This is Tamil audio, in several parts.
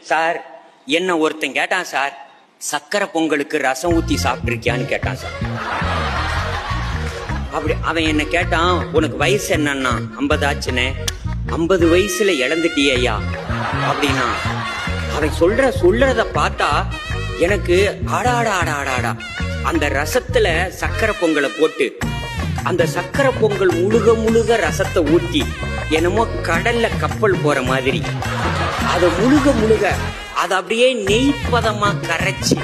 சார் என்ன ஒருத்தன் கேட்டான் சார், சக்கரை பொங்கலுக்கு ரசம் ஊத்தி சாப்பிட்டுருக்கியான்னு கேட்டான் சார். அப்படி அவன் என்ன கேட்டான், உனக்கு வயசு என்னன்னா 50 ஆச்சுனே. 50 வயசுல இழந்துட்டியா அப்படின்னா. அவன் சொல்றத பார்த்தா எனக்கு ஆடாடா அந்த ரசத்துல சக்கரை பொங்கலை போட்டு அந்த சக்கரை பொங்கல் முழுக ரசத்தை ஊத்தி என்னமோ கடல்ல கப்பல் போற மாதிரி அதை முழுக அது அப்படியே நெய்ப்பதமா கரைச்சி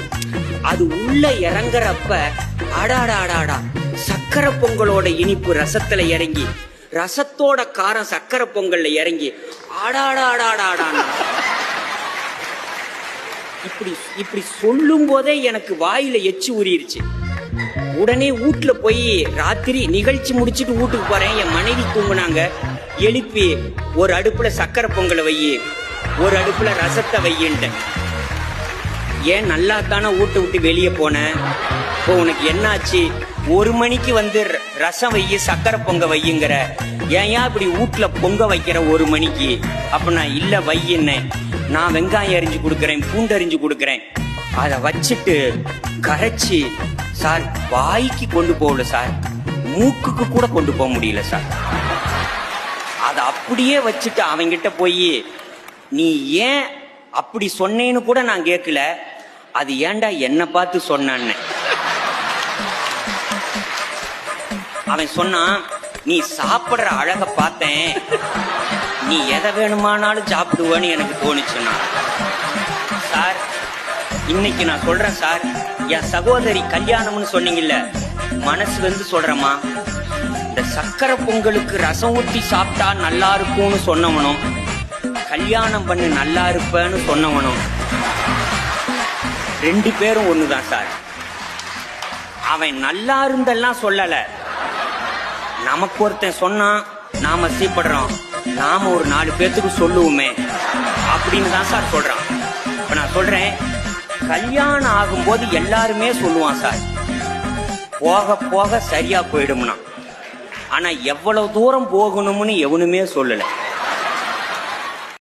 அது உள்ள இறங்குறப்ப ஆடாடா சக்கரை பொங்கலோட இனிப்பு ரசத்துல இறங்கி ரசத்தோட காரம் சக்கரை பொங்கல்ல இறங்கி ஆடாடாடாடாடா. இப்படி சொல்லும் போதே எனக்கு வாயில எச்சி ஊறிடுச்சு. உடனே வீட்டுல போய் ராத்திரி நிகழ்ச்சி முடிச்சுட்டு வீட்டுக்கு போறேன். என் மனைவி தூங்குனாங்க. எழுப்பி ஒரு அடுப்புல சக்கரை பொங்கலை வையி, ஒரு அடுப்புல ரசத்தை வையின்ட்டேன். ஏன் நல்லா தானே வீட்டை விட்டு வெளியே போனேன், இப்போ உனக்கு என்னாச்சு? 1 மணிக்கு வந்து ரசம் வையி சக்கரை பொங்க வையுங்கிற, ஏன் இப்படி வீட்டுல பொங்க வைக்கிற 1 மணிக்கு? அப்ப நான் இல்ல வையின்னு, நான் வெங்காயம் அரிஞ்சு கொடுக்குறேன், பூண்டு அரிஞ்சு கொடுக்குறேன். அதை வச்சுட்டு கரைச்சி சார் வாய்க்கு கொண்டு போகல சார், மூக்குக்கு கூட கொண்டு போக முடியல சார். அதை அப்படியே வச்சுட்டு அவங்கிட்ட போய் நீ ஏன் அப்படி சொன்னேன்னு கூட நான் கேட்கல, அது ஏன்டா என்ன பார்த்து சொன்னான்னு. அவன் சொன்னான், நீ சாப்பிடுற அழக பார்த்தேன், நீ எதை வேணுமானாலும் சாப்பிடுவேன்னு எனக்கு தோணுச்சுன்னா. சார் இன்னைக்கு நான் சொல்றேன் சார், என் சகோதரி கல்யாணம்னு சொன்னீங்கல்ல, மனசு வந்து சொல்றேம்மா, இந்த சக்கரை பொங்கலுக்கு ரசம் ஊத்தி சாப்பிட்டா நல்லா இருக்கும்னு சொன்னவனும், கல்யாணம் பண்ணி நல்லா இருப்பேன்னு சொன்னவனும் 2 பேரும் ஒண்ணுதான் சார். அவன் நல்லா இருந்தெல்லாம் சொல்லல, நமக்கு ஒருத்தன் சொன்னா நாம சீப்படுறோம், நாம ஒரு 4 பேத்துக்கு சொல்லுவோமே அப்படின்னு தான் சார் சொல்றான். இப்ப நான் சொல்றேன், கல்யாணம் ஆகும்போது எல்லாருமே சொல்லுவான் சார், போக போக சரியா போயிடும்னா. ஆனா எவ்வளவு தூரம் போகணும்னு எவனுமே சொல்லல.